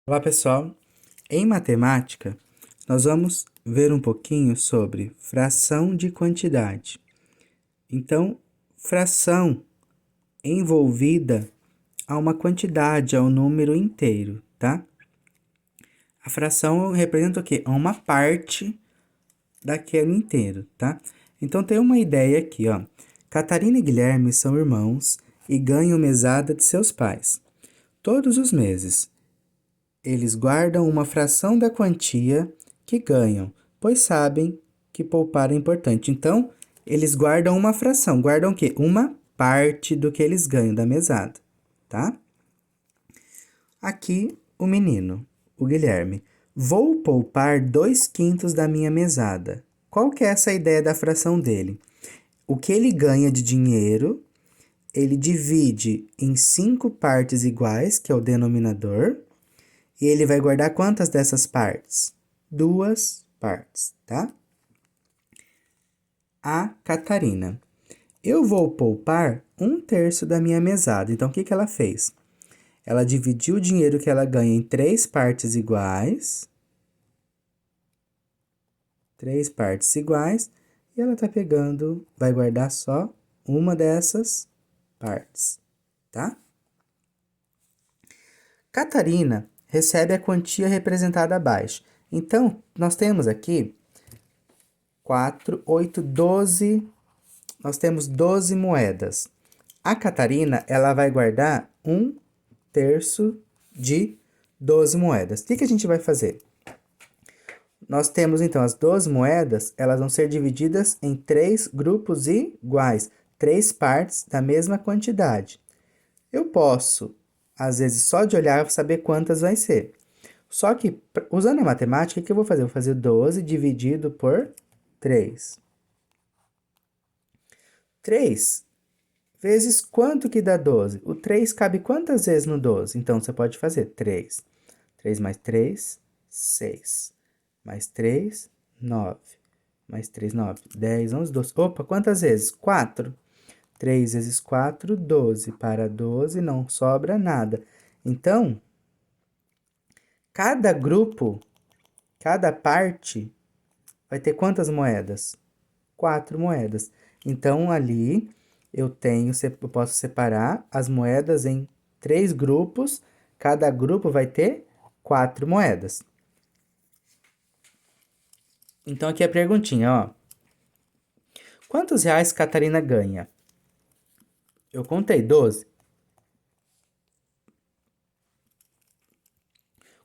Olá, pessoal. Em matemática, nós vamos ver um pouquinho sobre fração de quantidade. Então, fração envolvida a uma quantidade, ao número inteiro, tá? A fração representa o quê? Uma parte daquele inteiro, tá? Então, tem uma ideia aqui, ó. Catarina e Guilherme são irmãos e ganham mesada de seus pais todos os meses. Eles guardam uma fração da quantia que ganham, pois sabem que poupar é importante. Então, eles guardam uma fração. Guardam o quê? Uma parte do que eles ganham da mesada, tá? Aqui, o menino, o Guilherme. Vou poupar 2/5 da minha mesada. Qual que é essa ideia da fração dele? O que ele ganha de dinheiro, ele divide em 5 partes iguais, que é o denominador, e ele vai guardar quantas dessas partes? 2 partes, tá? A Catarina. Eu vou poupar 1/3 da minha mesada. Então, o que ela fez? Ela dividiu o dinheiro que ela ganha em 3 partes iguais. 3 partes iguais. E ela tá pegando, vai guardar só uma dessas partes, tá? Catarina recebe a quantia representada abaixo. Então, nós temos aqui 4, 8, 12. Nós temos 12 moedas. A Catarina, ela vai guardar 1/3 de 12 moedas. O que a gente vai fazer? Nós temos, então, as 12 moedas, elas vão ser divididas em 3 grupos iguais, 3 partes da mesma quantidade. Eu posso, às vezes, só de olhar, saber quantas vai ser. Só que, usando a matemática, o que eu vou fazer? Eu vou fazer 12 dividido por 3. 3 vezes quanto que dá 12? O 3 cabe quantas vezes no 12? Então, você pode fazer 3. 3 mais 3, 6. Mais 3, 9. Mais 3, 9. 10, 11, 12. Opa, quantas vezes? 4. 3 vezes 4, 12. Para 12 não sobra nada. Então, cada grupo, cada parte, vai ter quantas moedas? 4 moedas. Então, ali eu posso separar as moedas em 3 grupos. Cada grupo vai ter 4 moedas. Então, aqui a perguntinha, ó. Quantos reais Catarina ganha? Eu contei 12.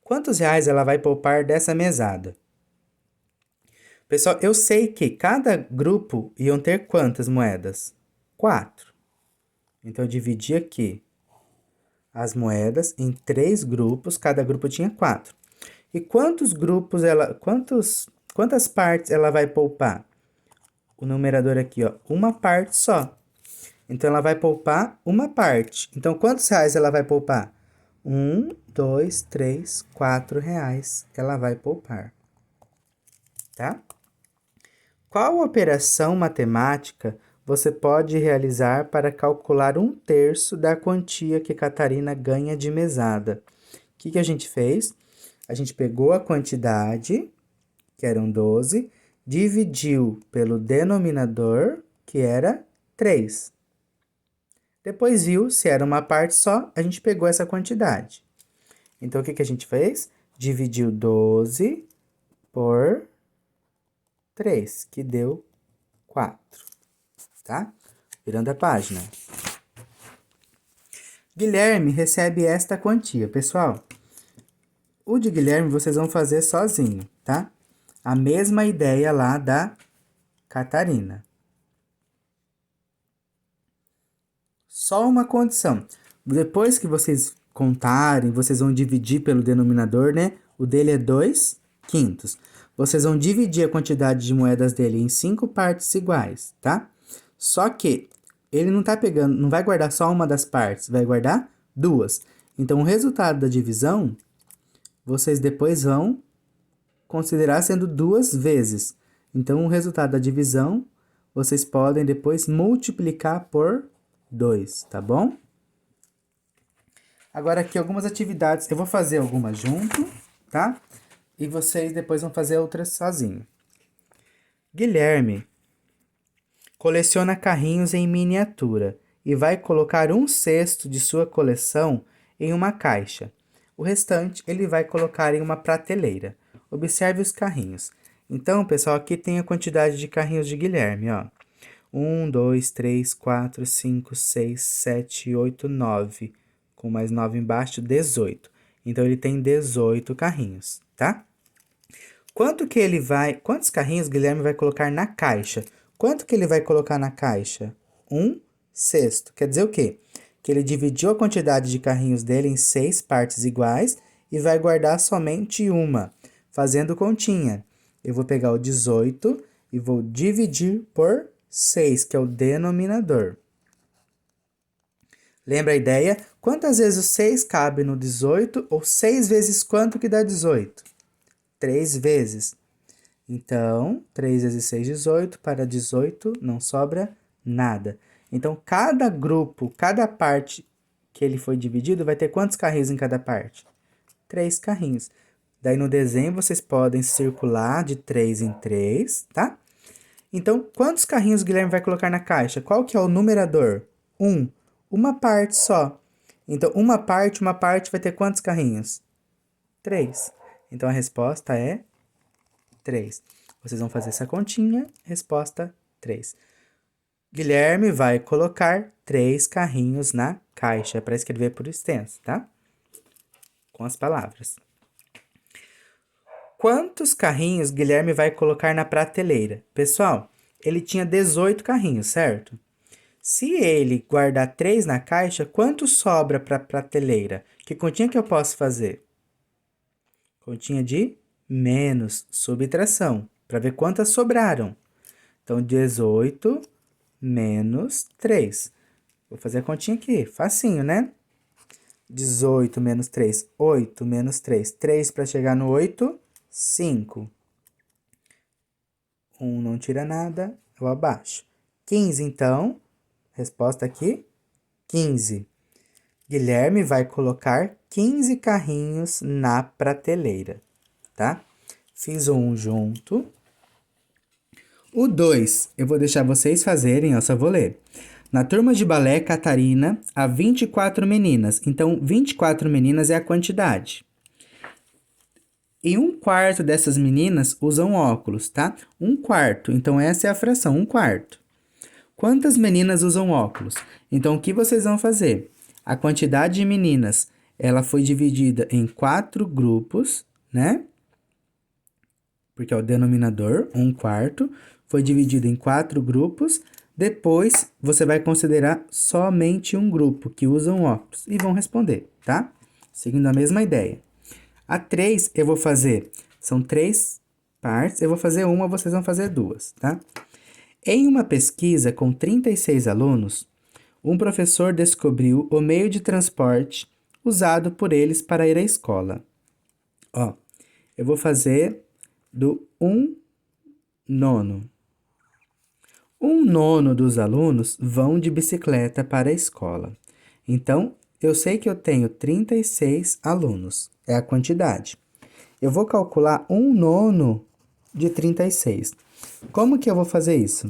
Quantos reais ela vai poupar dessa mesada? Pessoal, eu sei que cada grupo iam ter quantas moedas? 4. Então, eu dividi aqui as moedas em 3 grupos, cada grupo tinha 4. E quantas partes ela vai poupar? O numerador aqui, ó, uma parte só. Então, ela vai poupar uma parte. Então, quantos reais ela vai poupar? 1, 2, 3, 4 reais que ela vai poupar, tá? Qual operação matemática você pode realizar para calcular 1/3 da quantia que Catarina ganha de mesada? O que a gente fez? A gente pegou a quantidade, que eram 12, dividiu pelo denominador, que era 3. Depois viu se era uma parte só, a gente pegou essa quantidade. Então, o que a gente fez? Dividiu 12 por 3, que deu 4, tá? Virando a página. Guilherme recebe esta quantia. Pessoal, o de Guilherme vocês vão fazer sozinho, tá? A mesma ideia lá da Catarina. Só uma condição. Depois que vocês contarem, vocês vão dividir pelo denominador, né? O dele é 2/5. Vocês vão dividir a quantidade de moedas dele em 5 partes iguais, tá? Só que ele não tá pegando, não vai guardar só uma das partes, vai guardar 2. Então, o resultado da divisão, vocês depois vão considerar sendo 2 vezes. Então, o resultado da divisão, vocês podem depois multiplicar por 2, tá bom? Agora aqui algumas atividades, eu vou fazer algumas junto, tá? E vocês depois vão fazer outras sozinho. Guilherme coleciona carrinhos em miniatura e vai colocar um sexto de sua coleção em uma caixa. O restante ele vai colocar em uma prateleira. Observe os carrinhos. Então, pessoal, aqui tem a quantidade de carrinhos de Guilherme, ó. 1, 2, 3, 4, 5, 6, 7, 8, 9. Com mais 9 embaixo, 18. Então, ele tem 18 carrinhos, tá? Quantos carrinhos Guilherme vai colocar na caixa? Quanto que ele vai colocar na caixa? Um sexto. Quer dizer o quê? Que ele dividiu a quantidade de carrinhos dele em 6 partes iguais e vai guardar somente uma, fazendo continha. Eu vou pegar o 18 e vou dividir por 6, que é o denominador. Lembra a ideia? Quantas vezes o 6 cabe no 18? Ou 6 vezes quanto que dá 18? 3 vezes. Então, 3 vezes 6, 18. Para 18 não sobra nada. Então, cada grupo, cada parte que ele foi dividido, vai ter quantos carrinhos em cada parte? 3 carrinhos. Daí, no desenho, vocês podem circular de 3 em 3, tá? Então, quantos carrinhos o Guilherme vai colocar na caixa? Qual que é o numerador? 1. Uma parte só. Então, uma parte vai ter quantos carrinhos? 3. Então, a resposta é 3. Vocês vão fazer essa continha, resposta 3. Guilherme vai colocar 3 carrinhos na caixa, para escrever por extenso, tá? Com as palavras. Quantos carrinhos Guilherme vai colocar na prateleira? Pessoal, ele tinha 18 carrinhos, certo? Se ele guardar 3 na caixa, quanto sobra para a prateleira? Que continha que eu posso fazer? Continha de menos, subtração, para ver quantas sobraram. Então, 18 menos 3. Vou fazer a continha aqui, facinho, né? 18 menos 3, 8 menos 3. 3 para chegar no 8, 5. 1 não tira nada, eu abaixo. 15, então, resposta aqui, 15. Guilherme vai colocar 15 carrinhos na prateleira, tá? Fiz o 1 junto. O 2, eu vou deixar vocês fazerem, eu só vou ler. Na turma de balé Catarina, há 24 meninas. Então, 24 meninas é a quantidade. E 1/4 dessas meninas usam óculos, tá? 1/4. Então, essa é a fração, 1/4. Quantas meninas usam óculos? Então, o que vocês vão fazer? A quantidade de meninas, ela foi dividida em 4 grupos, né? Porque é o denominador, 1/4. Foi dividido em 4 grupos. Depois, você vai considerar somente um grupo que usam óculos. E vão responder, tá? Seguindo a mesma ideia. A 3, eu vou fazer... São 3 partes. Eu vou fazer uma, vocês vão fazer 2, tá? Em uma pesquisa com 36 alunos, um professor descobriu o meio de transporte usado por eles para ir à escola. Ó, eu vou fazer do 1/9. 1/9 dos alunos vão de bicicleta para a escola. Então, eu sei que eu tenho 36 alunos, é a quantidade. Eu vou calcular 1/9 de 36. Como que eu vou fazer isso?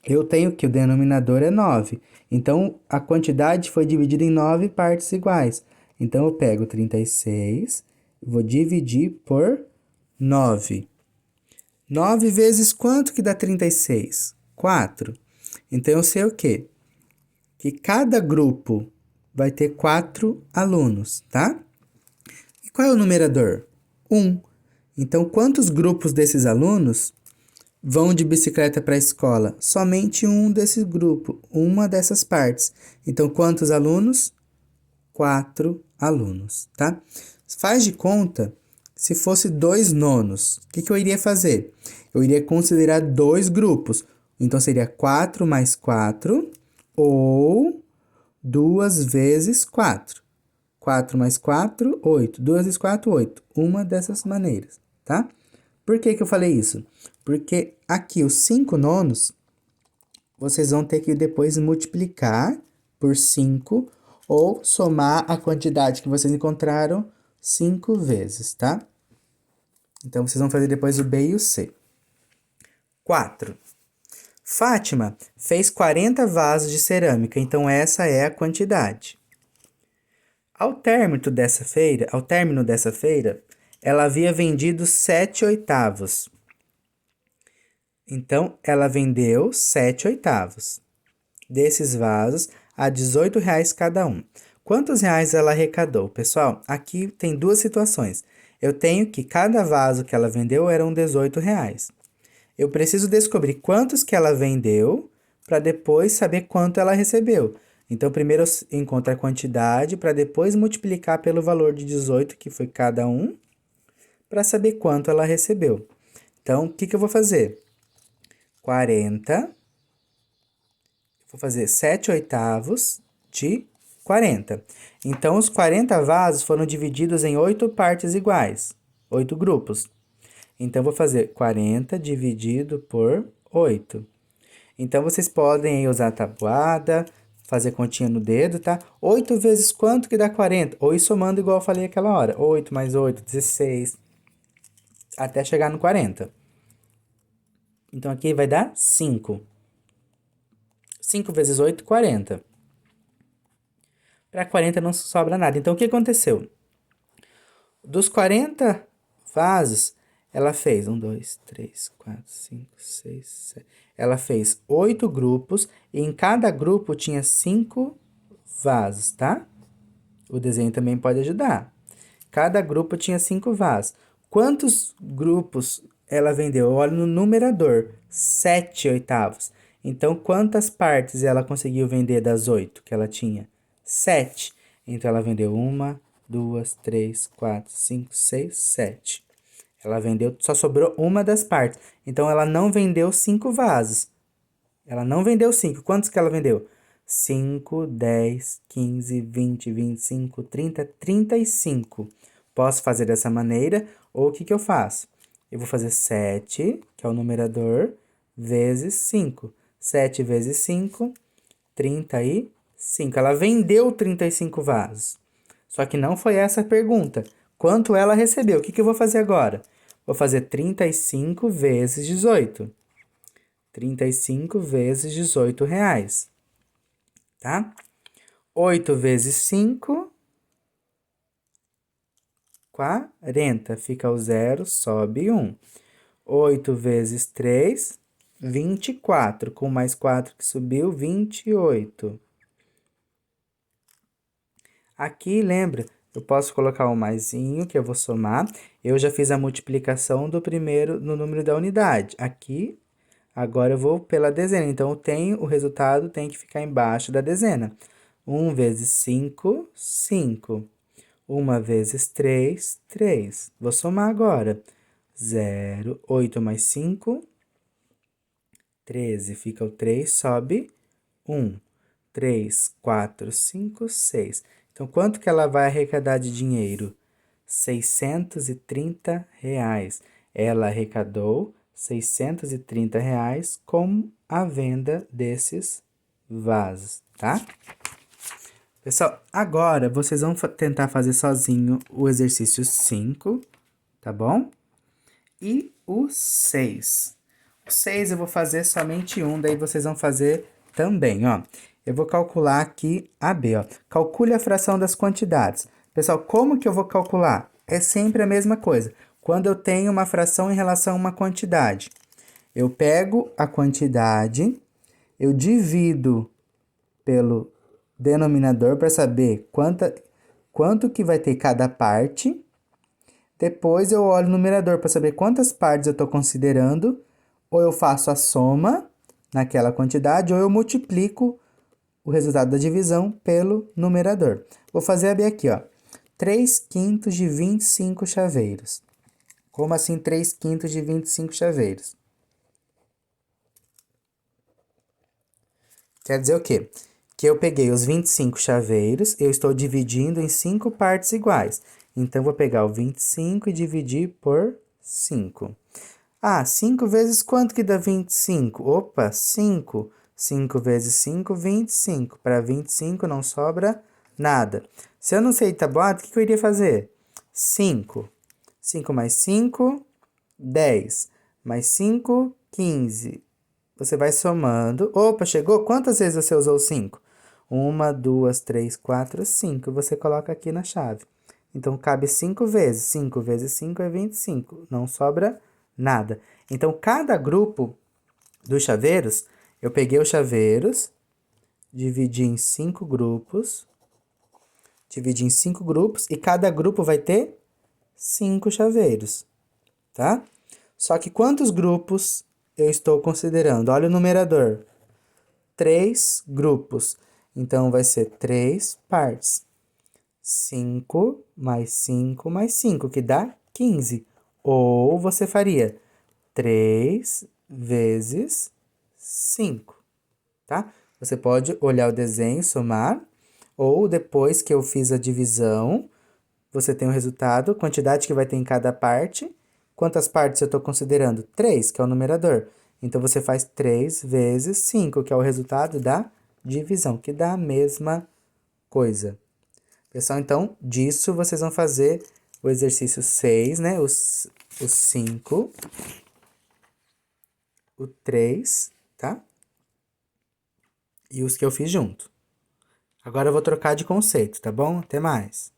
Eu tenho que o denominador é 9. Então, a quantidade foi dividida em 9 partes iguais. Então, eu pego 36, vou dividir por 9. 9 vezes quanto que dá 36? 4. Então, eu sei o quê? Que cada grupo vai ter 4 alunos, tá? E qual é o numerador? 1. Então, quantos grupos desses alunos vão de bicicleta para a escola? Somente um desse grupo, uma dessas partes. Então, quantos alunos? 4 alunos, tá? Faz de conta, se fosse 2/9, o que eu iria fazer? Eu iria considerar 2 grupos. Então, seria 4 mais 4 ou 2 vezes 4. 4 mais 4, 8. 2 vezes 4, 8. Uma dessas maneiras, tá? Por que eu falei isso? Porque aqui os 5/9, vocês vão ter que depois multiplicar por 5 ou somar a quantidade que vocês encontraram 5 vezes, tá? Então, vocês vão fazer depois o B e o C. 4. Fátima fez 40 vasos de cerâmica, então essa é a quantidade. Ao término dessa feira, ela havia vendido 7/8. Então, ela vendeu 7/8 desses vasos a R$18 cada um. Quantos reais ela arrecadou? Pessoal, aqui tem duas situações. Eu tenho que cada vaso que ela vendeu eram R$18. Eu preciso descobrir quantos que ela vendeu para depois saber quanto ela recebeu. Então, primeiro eu encontro a quantidade para depois multiplicar pelo valor de 18, que foi cada um, para saber quanto ela recebeu. Então, o que eu vou fazer? 40. Vou fazer 7/8 de 40. Então, os 40 vasos foram divididos em 8 partes iguais, 8 grupos. Então, vou fazer 40 dividido por 8. Então, vocês podem usar a tabuada, fazer continha no dedo, tá? 8 vezes quanto que dá 40? Ou ir somando igual eu falei aquela hora. 8 mais 8, 16, até chegar no 40. Então, aqui vai dar 5. 5 vezes 8, 40. Para 40 não sobra nada. Então, o que aconteceu? Dos 40 vasos, ela fez 1, 2, 3, 4, 5, 6, 7. Ela fez 8 grupos e em cada grupo tinha 5 vasos, tá? O desenho também pode ajudar. Cada grupo tinha 5 vasos. Quantos grupos ela vendeu? Eu olho no numerador, 7/8. Então, quantas partes ela conseguiu vender das 8 que ela tinha? 7. Então, ela vendeu 1, 2, 3, 4, 5, 6, 7. Ela vendeu, só sobrou uma das partes. Então, ela não vendeu 5 vasos. Ela não vendeu 5. Quantos que ela vendeu? 5, 10, 15, 20, 25, 30, 35. Posso fazer dessa maneira, ou o que eu faço? Eu vou fazer 7, que é o numerador, vezes 5. 7 vezes 5, 35. Ela vendeu 35 vasos. Só que não foi essa a pergunta. Quanto ela recebeu? O que eu vou fazer agora? Vou fazer 35 vezes 18. 35 vezes R$18, tá? 8 vezes 5, 40. Fica o 0, sobe 1. 8 vezes 3, 24. Com mais 4 que subiu, 28. Aqui, lembra, eu posso colocar um maisinho, que eu vou somar. Eu já fiz a multiplicação do primeiro no número da unidade. Aqui, agora eu vou pela dezena. Então, o resultado tem que ficar embaixo da dezena. 1 vezes 5, 5. 1 vezes 3, 3. Vou somar agora. 0, 8 mais 5, 13. Fica o 3, sobe 1. 3, 4, 5, 6. Então, quanto que ela vai arrecadar de dinheiro? R$630. Ela arrecadou R$630 com a venda desses vasos, tá? Pessoal, agora vocês vão tentar fazer sozinho o exercício 5, tá bom? E o 6. O 6 eu vou fazer somente um, daí vocês vão fazer também, ó. Eu vou calcular aqui a B, ó. Calcule a fração das quantidades. Pessoal, como que eu vou calcular? É sempre a mesma coisa. Quando eu tenho uma fração em relação a uma quantidade, eu pego a quantidade, eu divido pelo denominador para saber quanto que vai ter cada parte. Depois eu olho o numerador para saber quantas partes eu estou considerando. Ou eu faço a soma naquela quantidade, ou eu multiplico o resultado da divisão pelo numerador. Vou fazer a B aqui, ó. 3/5 de 25 chaveiros. Como assim 3/5 de 25 chaveiros? Quer dizer o quê? Que eu peguei os 25 chaveiros, eu estou dividindo em 5 partes iguais. Então, vou pegar o 25 e dividir por 5. Ah, 5 vezes quanto que dá 25? Opa, 5. 5 vezes 5, 25. Para 25 não sobra Nada. Se eu não sei tabuada, o que eu iria fazer? 5. 5 mais 5, 10. Mais 5, 15. Você vai somando. Opa, chegou? Quantas vezes você usou 5? 1, 2, 3, 4, 5. Você coloca aqui na chave. Então, cabe 5 vezes. 5 vezes 5 é 25. Não sobra nada. Então, cada grupo dos chaveiros, eu peguei os chaveiros, dividi em 5 grupos. Dividi em 5 grupos e cada grupo vai ter 5 chaveiros, tá? Só que quantos grupos eu estou considerando? Olha o numerador. 3 grupos. Então, vai ser 3 partes. 5 mais 5 mais 5, que dá 15. Ou você faria 3 vezes 5, tá? Você pode olhar o desenho, somar, ou depois que eu fiz a divisão, você tem o resultado, quantidade que vai ter em cada parte. Quantas partes eu estou considerando? 3, que é o numerador. Então, você faz 3 vezes 5, que é o resultado da divisão, que dá a mesma coisa. Pessoal, então, disso vocês vão fazer o exercício 6, né? Os 5, o 3, tá? E os que eu fiz junto. Agora eu vou trocar de conceito, tá bom? Até mais.